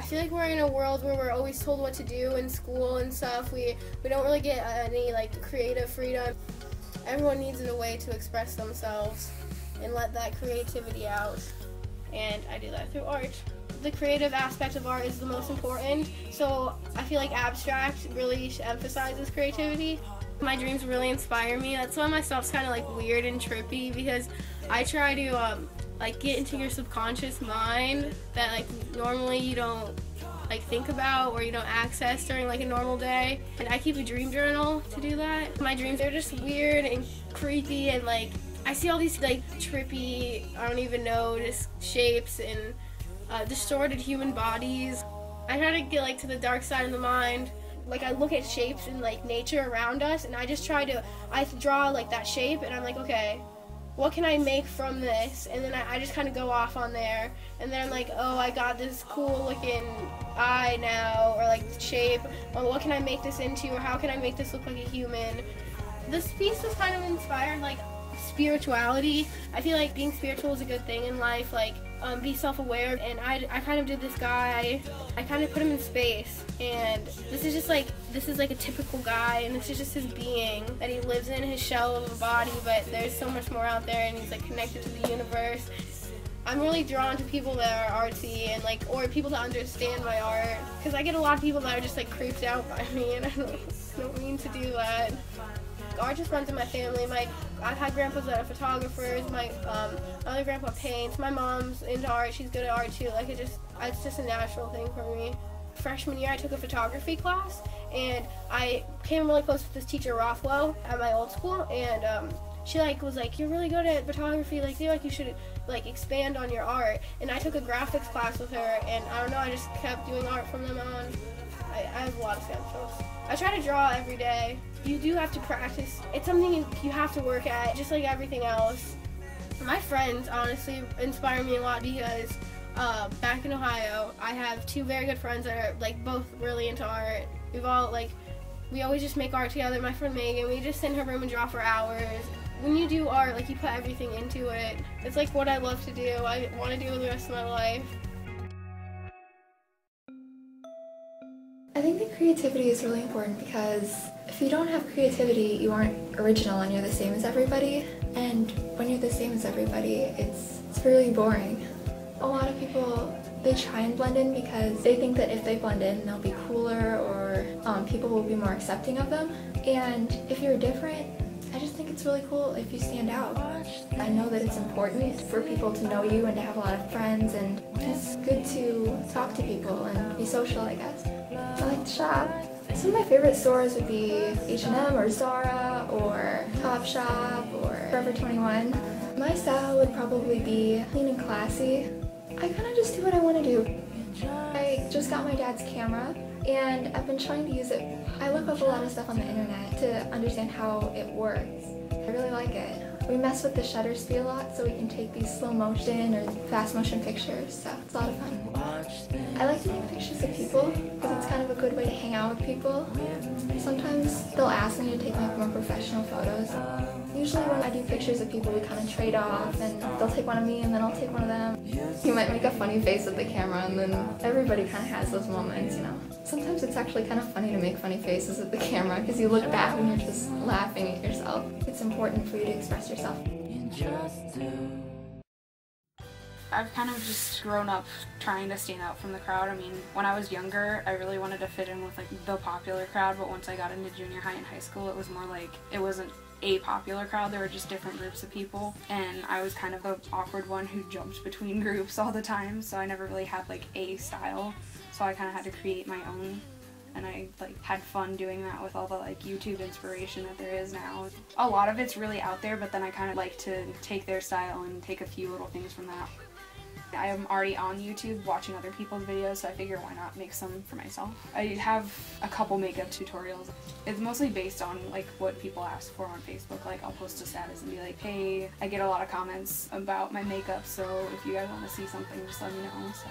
feel like we're in a world where we're always told what to do in school and stuff. We don't really get any like creative freedom. Everyone needs a way to express themselves and let that creativity out. And I do that through art. The creative aspect of art is the most important, so I feel like abstract really emphasizes creativity. My dreams really inspire me. That's why my stuff's kind of like weird and trippy, because I try to like get into your subconscious mind that like normally you don't like think about or you don't access during like a normal day. And I keep a dream journal to do that. My dreams are just weird and creepy, and like I see all these like trippy, I don't even know, just shapes and distorted human bodies. I try to get like to the dark side of the mind. Like I look at shapes in like nature around us, and I draw like that shape, and I'm like, okay, what can I make from this? And then I just kind of go off on there, and then I'm like, oh, I got this cool looking eye now, or like shape. Well, what can I make this into, or how can I make this look like a human? This piece was kind of inspired like spirituality. I feel like being spiritual is a good thing in life, like be self-aware, and I kind of did this guy, I kind of put him in space, and this is like a typical guy, and this is just his being that he lives in, his shell of a body, but there's so much more out there, and he's like connected to the universe. I'm really drawn to people that are artsy and like, or people that understand my art, because I get a lot of people that are just like creeped out by me, and I don't mean to do that. Art just runs in my family. I've had grandpas that are photographers. My other grandpa paints. My mom's into art. She's good at art too. Like it's just a natural thing for me. Freshman year, I took a photography class, and I came really close with this teacher, Rothwell, at my old school, and she like was like, you're really good at photography. Like, feel like you should like expand on your art. And I took a graphics class with her, and I don't know, I just kept doing art from then on. I have a lot of samples. I try to draw every day. You do have to practice. It's something you have to work at, just like everything else. My friends honestly inspire me a lot, because back in Ohio, I have two very good friends that are like both really into art. We always just make art together. My friend Megan, we just sit in her room and draw for hours. When you do art, like you put everything into it. It's like what I love to do. I want to do it the rest of my life. I think that creativity is really important, because if you don't have creativity, you aren't original and you're the same as everybody. And when you're the same as everybody, it's really boring. A lot of people, they try and blend in because they think that if they blend in, they'll be cooler, or people will be more accepting of them. And if you're different, I just think it's really cool if you stand out. I know that it's important for people to know you and to have a lot of friends, and it's good to talk to people and be social, I guess. I like to shop. Some of my favorite stores would be H&M or Zara or Topshop or Forever 21. My style would probably be clean and classy. I kind of just do what I want to do. I just got my dad's camera, and I've been trying to use it. I look up a lot of stuff on the internet to understand how it works. I really like it. We mess with the shutter speed a lot, so we can take these slow motion or fast motion pictures, so it's a lot of fun. I like to take pictures of people, because it's kind of a good way to hang out with people. Sometimes they'll ask me to take like more professional photos. Usually when I do pictures of people, we kind of trade off, and they'll take one of me and then I'll take one of them. You might make a funny face with the camera, and then everybody kind of has those moments, you know. Sometimes it's actually kind of funny to make funny faces with the camera, because you look back and you're just laughing at yourself. It's important for you to express yourself. I've kind of just grown up trying to stand out from the crowd. I mean, when I was younger, I really wanted to fit in with like the popular crowd, but once I got into junior high and high school, it was more like, it wasn't a popular crowd, there were just different groups of people, and I was kind of the awkward one who jumped between groups all the time, so I never really had like a style, so I kind of had to create my own. And I like had fun doing that with all the like YouTube inspiration that there is now. A lot of it's really out there, but then I kind of like to take their style and take a few little things from that. I am already on YouTube watching other people's videos, so I figure why not make some for myself. I have a couple makeup tutorials. It's mostly based on like what people ask for on Facebook. Like I'll post a status and be like, hey, I get a lot of comments about my makeup, so if you guys want to see something, just let me know. So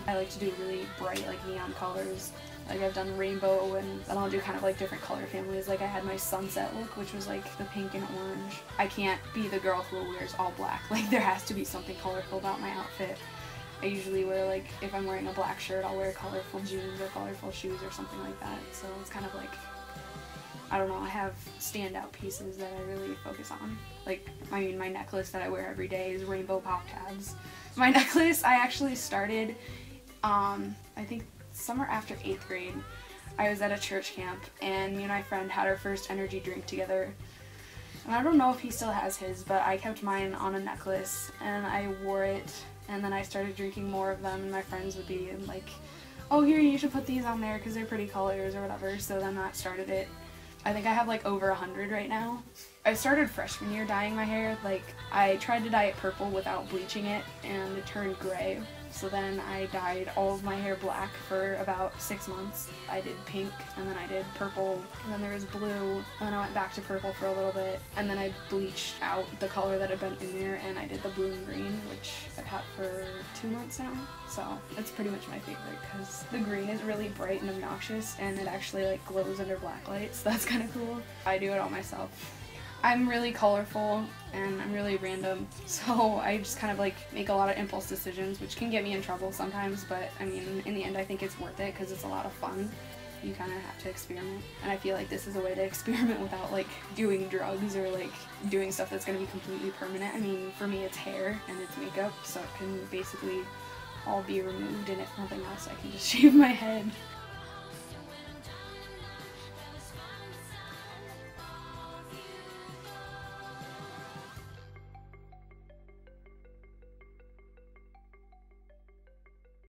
I like to do really bright like neon colors. Like I've done rainbow, and then I'll do kind of like different color families. Like I had my sunset look, which was like the pink and orange. I can't be the girl who wears all black. Like there has to be something colorful about my outfit. I usually wear, like, if I'm wearing a black shirt, I'll wear colorful jeans or colorful shoes or something like that. So it's kind of like, I don't know, I have standout pieces that I really focus on. Like, I mean, my necklace that I wear every day is rainbow pop tabs. My necklace, I actually started, I think summer after 8th grade. I was at a church camp, and me and my friend had our first energy drink together. And I don't know if he still has his, but I kept mine on a necklace, and I wore it, and then I started drinking more of them, and my friends would be like, oh, here, you should put these on there because they're pretty colors or whatever, so then that started it. I think I have like over 100 right now. I started freshman year dyeing my hair. Like, I tried to dye it purple without bleaching it, and it turned gray. So then I dyed all of my hair black for about 6 months. I did pink, and then I did purple, and then there was blue, and then I went back to purple for a little bit, and then I bleached out the color that had been in there, and I did the blue and green, which I've had for 2 months now. So that's pretty much my favorite, because the green is really bright and obnoxious, and it actually like glows under black light, so that's kind of cool. I do it all myself. I'm really colorful and I'm really random, so I just kind of like make a lot of impulse decisions, which can get me in trouble sometimes, but I mean, in the end I think it's worth it because it's a lot of fun. You kind of have to experiment, and I feel like this is a way to experiment without like doing drugs or like doing stuff that's going to be completely permanent. I mean, for me it's hair and it's makeup, so it can basically all be removed, and if nothing else I can just shave my head.